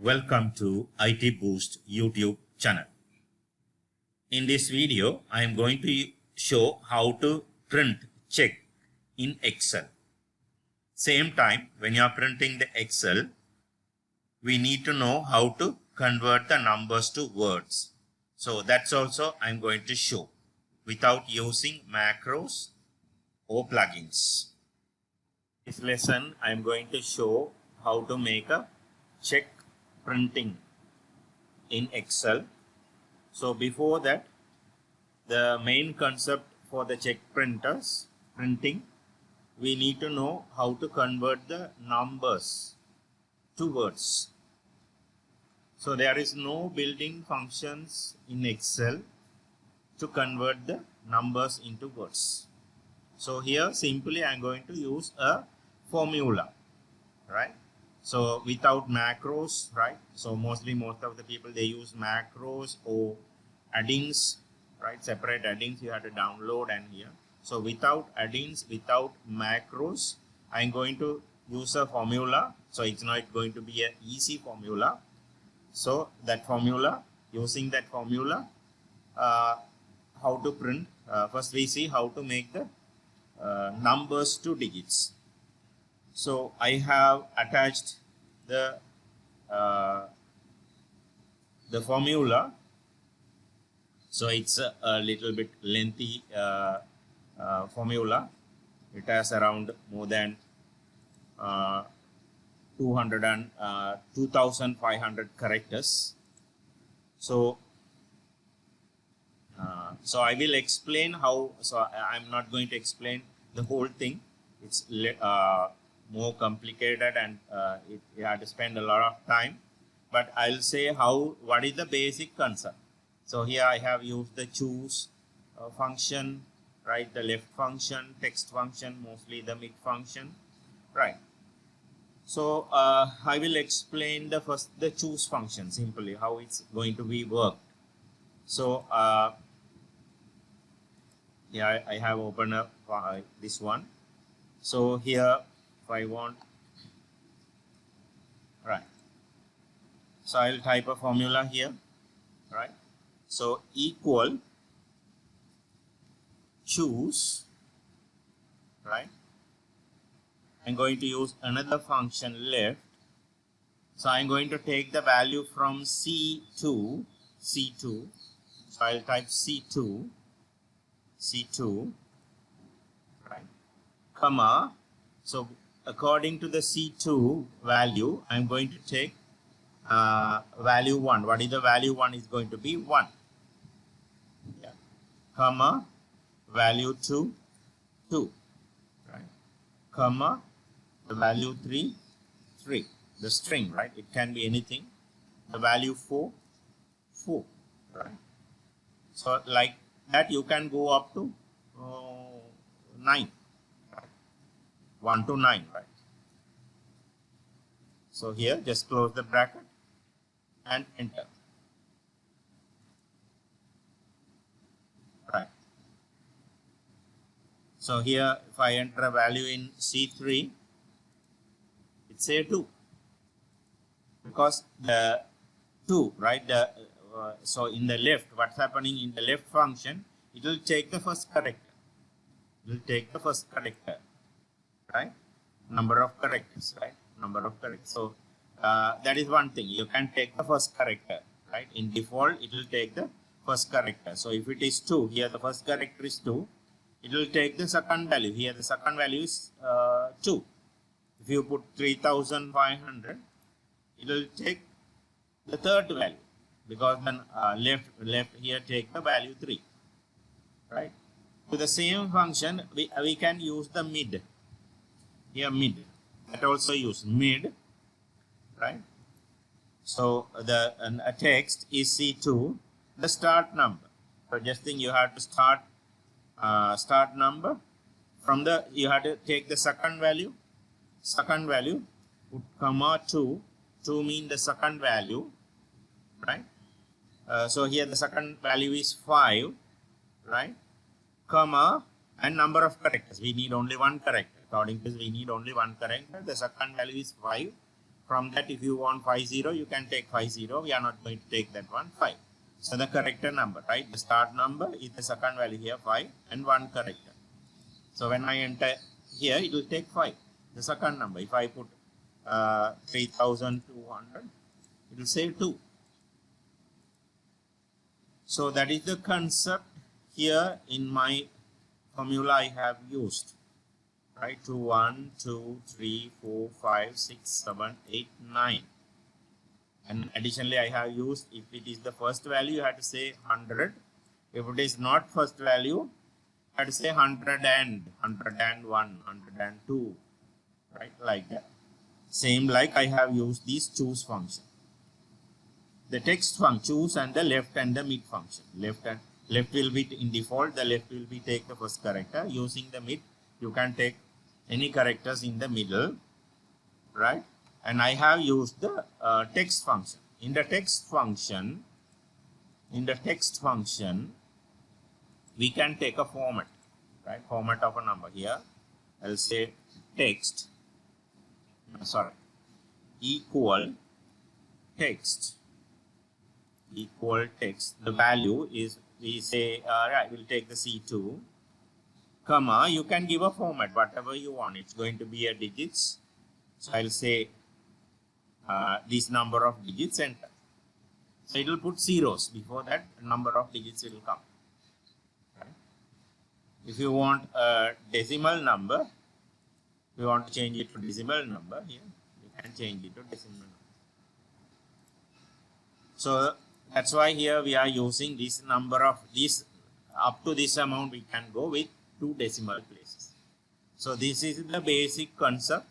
Welcome to IT Boost YouTube channel. In this video, I am going to show how to print check in Excel. Same time, when you are printing the Excel, we need to know how to convert the numbers to words. So that's also I am going to show without using macros or plugins. This lesson, I am going to show how to make a check printing in Excel. So before that, the main concept for the check printing, we need to know how to convert the numbers to words. So there is no built-in functions in Excel to convert the numbers into words. So here simply I am going to use a formula, right? So without macros, right? So most of the people, they use macros or addins, right? Separate addins you have to download and here. So without addins, without macros, I'm going to use a formula. So it's not going to be an easy formula. So that formula, using that formula, how to print. First we see how to make the numbers to digits. So I have attached the formula. So it's a little bit lengthy formula. It has around more than 2,500 characters. So I will explain how. So I'm not going to explain the whole thing. It's more complicated and you have to spend a lot of time, but I'll say what is the basic concept. So here I have used the choose function, right? The left function, text function, mostly the mid function, right? So I will explain the choose function simply, how it's going to be worked. So yeah, I have opened up this one. So here if I want, right, so I'll type a formula here, right? So equal choose, right? I'm going to use another function left. So I'm going to take the value from C2. So I'll type C2, right, comma. So according to the C2 value, I'm going to take value 1. What is the value 1 is going to be 1. Yeah. Comma, value 2, right? Comma, the value 3, the string, right? It can be anything. The value 4, right? So like that you can go up to 9. 1 to 9, right? So here just close the bracket and enter, right? So here if I enter a value in C3, it say 2 because the 2, right? So in the left, what's happening in the left function, it will take the first character. Right? Number of characters, right? So that is one thing. You can take the first character, right? In default, it will take the first character. So if it is 2, here the first character is 2, it will take the second value. Here the second value is 2. If you put 3,500, it will take the third value because then left here take the value 3, right? To the same function, we can use the mid. Here mid, that also use mid, right? So the text is C2, the start number. So just think you have to start number from the, you have to take the second value, put comma 2 mean the second value, right? So here the second value is 5, right? Comma and number of characters. We need only one character. According to this, we need only one character. The second value is 5, From that, if you want 50, you can take 50. We are not going to take that one, 5. So the character number, right? The start number is the second value here, 5, and 1 character. So when I enter here, it will take 5, the second number. If I put 3200, it will say 2. So that is the concept here in my formula I have used. Right, 2, 1, 2, 3, 4, 5, 6, 7, 8, 9. And additionally, I have used, if it is the first value, you have to say 100. If it is not first value, you have to say 100 and 101, 102, right, like that. Same like I have used this choose function. The text function, choose, and the left and the mid function. Left will be in default, the left will be take the first character. Using the mid, you can take any characters in the middle, right? And I have used the text function. In the text function, we can take a format, right? Format of a number here. I'll say text, equal text. The value is, we say, right, we'll take the C2, comma, you can give a format, whatever you want. It's going to be a digits. So I'll say this number of digits, enter. So it will put zeros. Before that, number of digits will come. Right? If you want a decimal number, if you want to change it to decimal number, here, you can change it to decimal number. So that's why here we are using this number of this, up to this amount we can go with 2 decimal places. So this is the basic concept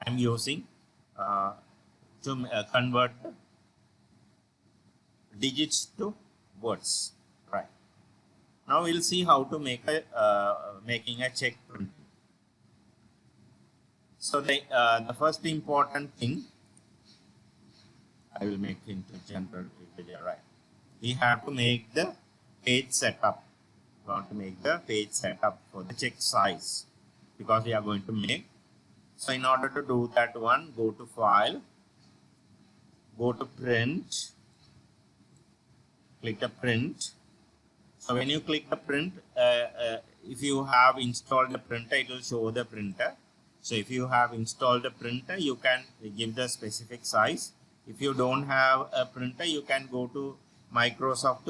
I'm using to convert digits to words. Right. Now we'll see how to make making a check printing. So the first important thing, I will make into general video, right? We have to make the page setup. We want to make the page setup for the check size, because we are going to make. So in order to do that one, go to File, go to Print, click the Print. So when you click the Print, if you have installed the printer, it will show the printer. So if you have installed the printer, you can give the specific size. If you don't have a printer, you can go to Microsoft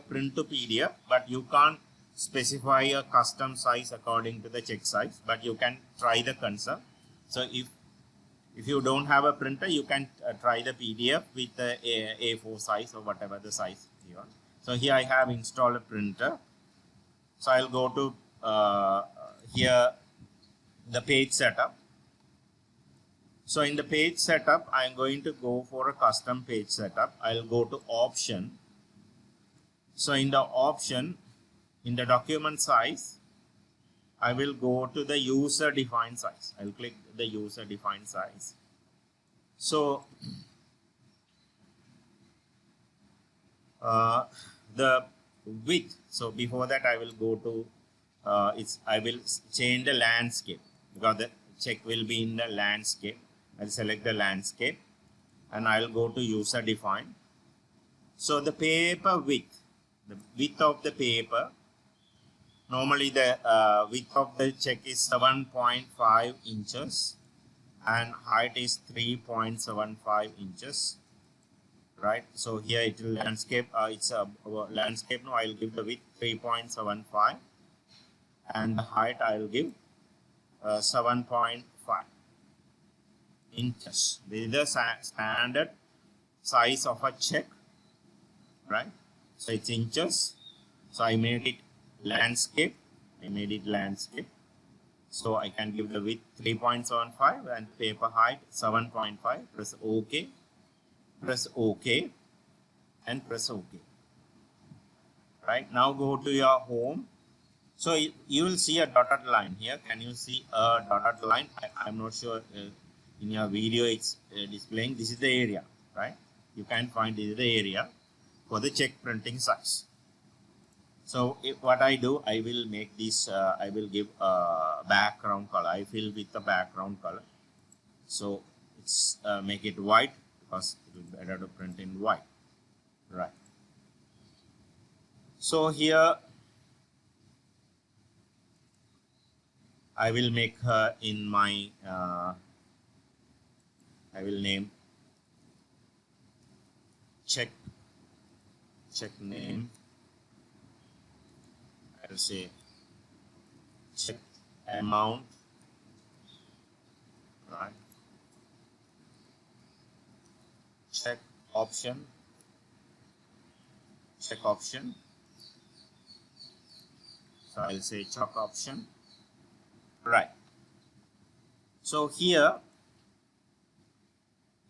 Print to PDF, but you can't specify a custom size according to the check size, but you can try the concept. So if you don't have a printer, you can try the PDF with the A4 size or whatever the size you want. So here I have installed a printer. So I'll go to here the page setup. So in the page setup, I am going to go for a custom page setup. I'll go to option. So in the option, in the document size, I will go to the user defined size. I'll click the user defined size. So the width. So before that, I will go to I will change the landscape, because the check will be in the landscape. I'll select the landscape and I'll go to user defined. So the paper width, the width of the paper, normally the width of the check is 7.5 inches and height is 3.75 inches. Right. So here it will landscape. It's a landscape. Now I'll give the width 3.75 and the height I'll give 7.5 inches. This is the standard size of a check, right? So it's inches. So I made it landscape. So I can give the width 3.75 and paper height 7.5. Press OK. Press OK and press OK. Right, now go to your home. So you will see a dotted line here. Can you see a dotted line? I'm not sure in your video it's displaying. This is the area, right? You can find this is the area for the check printing size. So what I do, I will make this, I will give a background color. I fill with the background color. So it's make it white because it will be better to print in white. Right. So here I will make her in my, I will name check name. I'll say check amount, right? Check option, check option. So I'll say check option, right? So here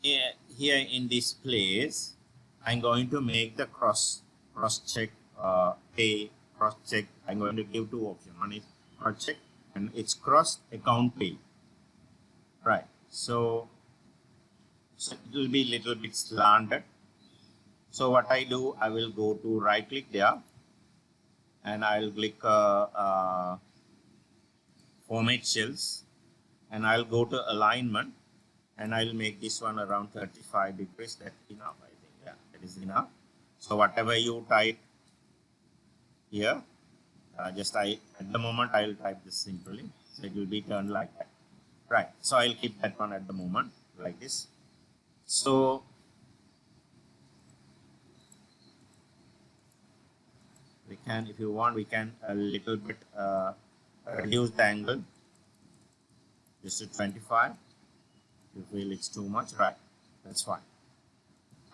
in this place, I'm going to make the cross check pay cross check. I'm going to give two options. One is cross check and it's cross account pay, right? So it will be little bit slanted. So what I do, I will go to right click there and I'll click format cells and I'll go to alignment and I'll make this one around 35 degrees. That's enough, I think. Yeah, that is enough. So whatever you type here, at the moment I'll type this simply, so it will be turned like that, right? So I'll keep that one at the moment like this. So we can, if you want, we can a little bit reduce the angle just to 25. You feel it's too much, right? That's fine.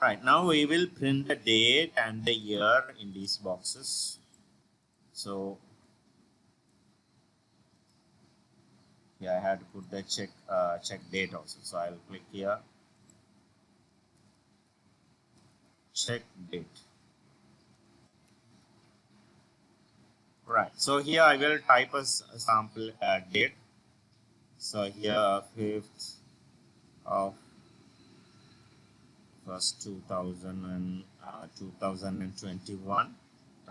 Right, now we will print the date and the year in these boxes. So yeah, I had to put the check date also. So I'll click here, check date. Right, so here I will type a sample date. So here 5th of 1st 2021,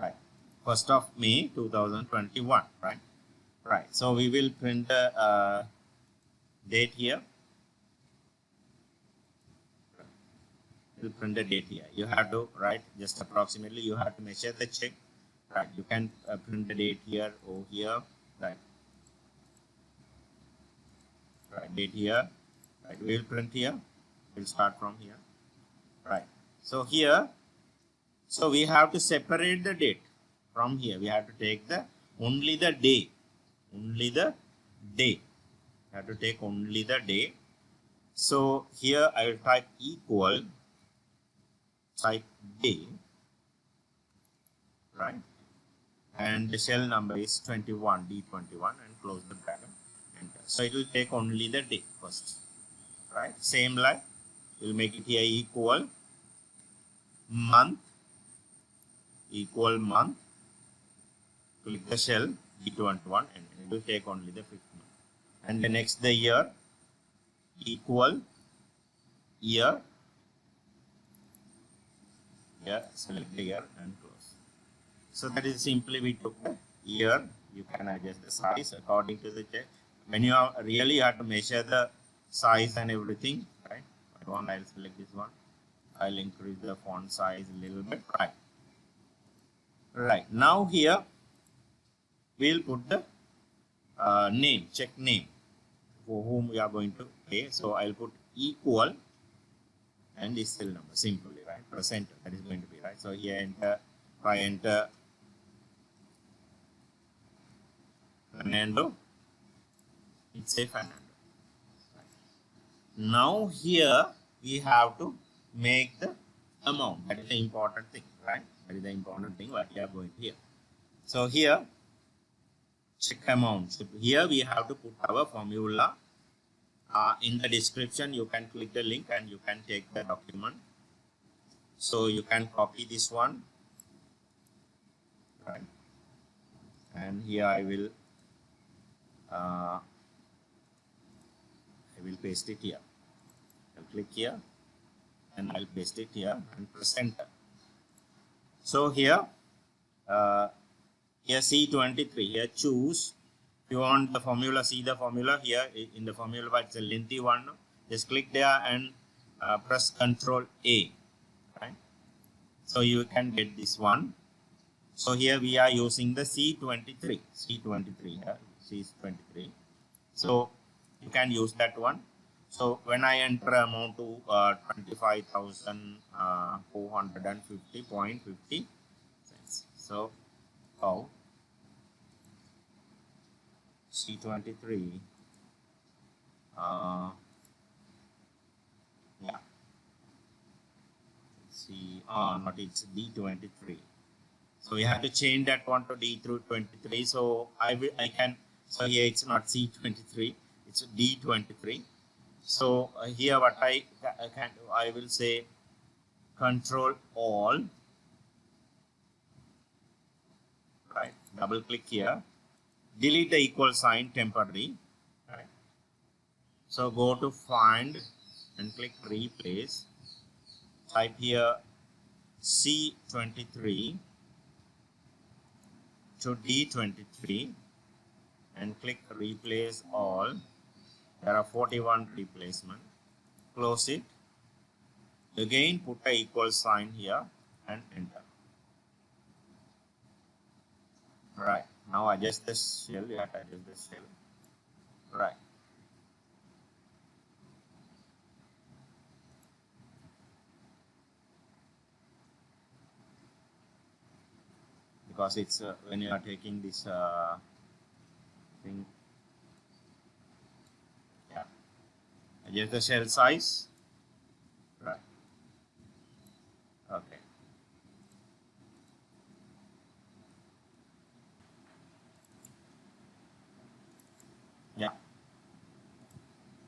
right? 1st of May 2021, right? Right. So we will print the date here. We'll print the date here. You have to write just approximately. You have to measure the check. Right. You can print the date here or here. Right. Right. Date here. Right. We'll print here. We'll start from here. Right. So here, so we have to separate the date from here. We have to take the only the day. Only the day. I have to take only the day. So here I will type equal, type day, right? And the cell number is 21, D21, and close the bracket. Enter. So it will take only the day first, right? Same like we'll make it here equal month, equal month. Click the cell D21 and it will take only the 5th month. And the next the year, equal year, select the year and close. So that is simply we took the year. You can adjust the size according to the check. When you are really have to measure the size and everything, right? I'll select this one. I'll increase the font size a little bit, right? Right. Now here we'll put the name, check name for whom we are going to pay. So I'll put equal and this cell number simply, right? Percent, that is going to be right. So here enter, if I enter Fernando, it's a Fernando. Right. Now here we have to make the amount. That is the important thing, right? That is the important thing what we are going here. So here check amount. So here we have to put our formula. In the description you can click the link and you can take the document. So you can copy this one, right? And here I will paste it here. I'll click here and I'll paste it here and press enter. So here Here C23, here choose. If you want the formula, see the formula here in the formula bar, it's a lengthy one. Just click there and press Ctrl A, right? So you can get this one. So here we are using the C23 here, C23. So you can use that one. So when I enter amount to 25,450.50 cents. So C23, yeah, C, not it's D23. So we have to change that one to D through 23. So I can, so here it's not C23, it's D23. So here what I can do, I will say Control All, right? Double click here, delete the equal sign temporarily, right? So go to Find and click Replace. Type here C23 to D23 and click Replace All. There are 41 replacement. Close it. Again put a equal sign here and enter. Right. Now adjust the shell. You have to adjust the shell. Right. Because it's when you are taking this thing, yeah, adjust the shell size, right? Okay. Yeah.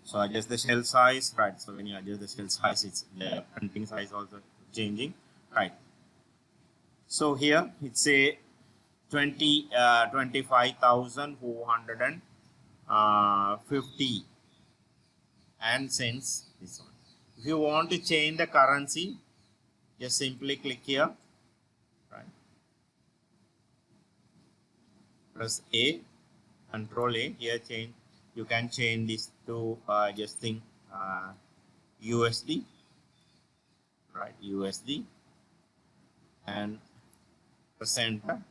So adjust the shell size, right? So when you adjust the shell size, it's the printing size also changing, right? So here it's a 25,450 and cents. This one. If you want to change the currency, just simply click here, right? Press A, Control A. Here change. You can change this to just think USD, right? USD, and press enter.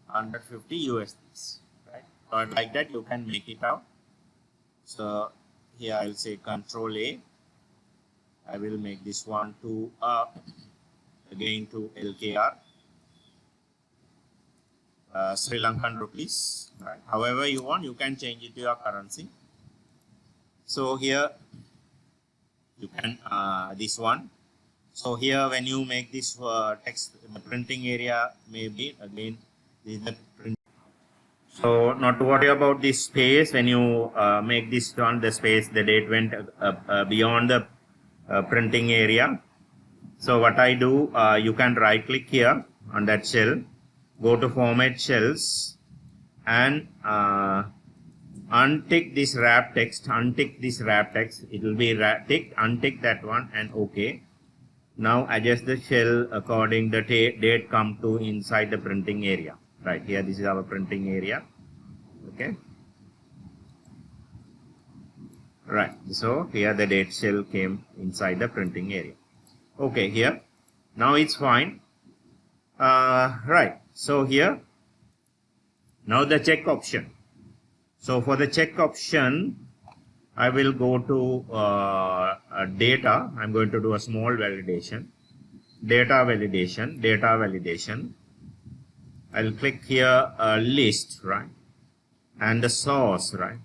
150 USDs, right? So like that you can make it out. So here I'll say Control A. I will make this one to again to LKR, Sri Lankan rupees, right? However you want, you can change it to your currency. So here you can this one. So here when you make this text, the printing area maybe again this is the print. So not to worry about this space. When you make this one, the space, the date went beyond the printing area. So what I do, you can right click here on that shell, go to Format Shells, and untick this wrap text. Untick this wrap text. It will be ticked. Untick that one and OK. Now adjust the shell according the date come to inside the printing area. Right here, this is our printing area. Okay. Right. So here the date shell came inside the printing area. Okay. Here. Now it's fine. Right. So here. Now the check option. So for the check option, I will go to data. I'm going to do a small validation. Data validation. Data validation. I'll click here list, right? And the source, right?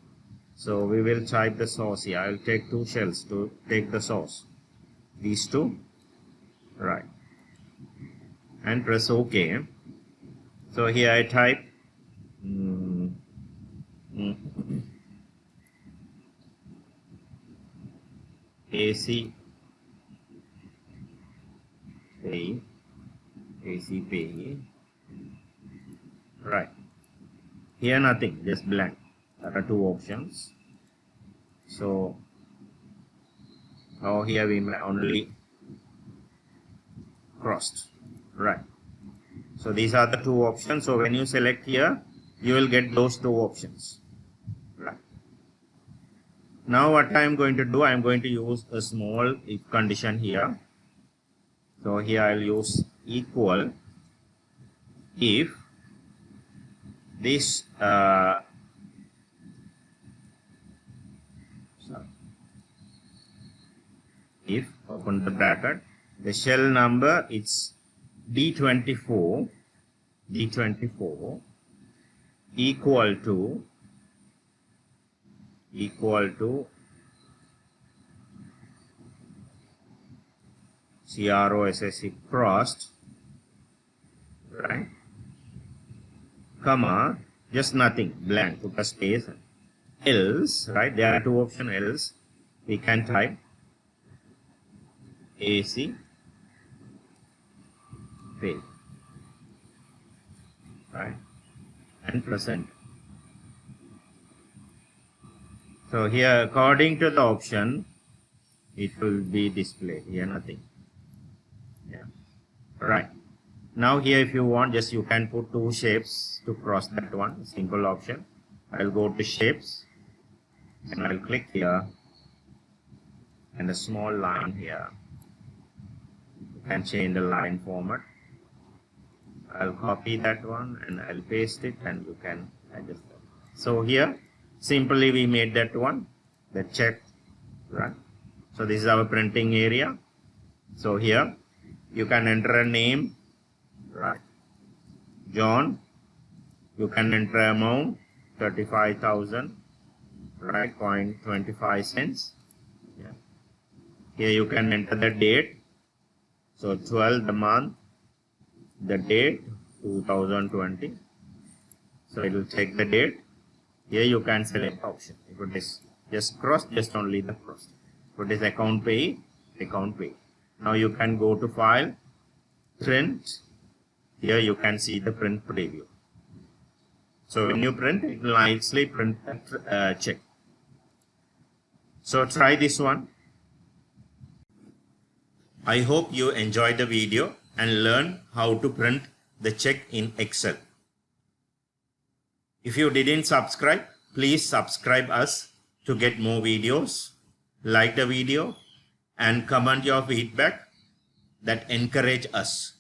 So we will type the source here. I'll take two shells to take the source. These two, right? And press OK. So here I type AC pay, AC pay, right? Here nothing, just blank. There are two options. So here we only crossed, right? So these are the two options. So when you select here, you will get those two options. Right. Now what I am going to do, I am going to use a small if condition here. So here I will use equal if this if open the bracket, the shell number it's D24 equal to CROSSC crossed, right, comma, just nothing, blank, put a space, else, right, there are two options, else we can type AC pay, right, and present. So here according to the option it will be displayed, here nothing. Yeah, right. Now here if you want, just you can put two shapes to cross that one, simple option. I'll go to shapes and I'll click here and a small line here. You can change the line format. I'll copy that one and I'll paste it and you can adjust that. So here simply we made that one, the check, right? So this is our printing area. So here you can enter a name, right, John. You can enter amount 35,000, right, 0.25 cents. Yeah. Here you can enter the date. So 12 the month, the date 2020. So it will take the date. Here you can select option. If it is just cross, just only the cross. If it is account pay, account pay. Now you can go to file, print. Here you can see the print preview. So when you print, it will nicely print that check. So try this one. I hope you enjoyed the video and learned how to print the check in Excel. If you didn't subscribe, please subscribe us to get more videos. Like the video and comment your feedback that encourage us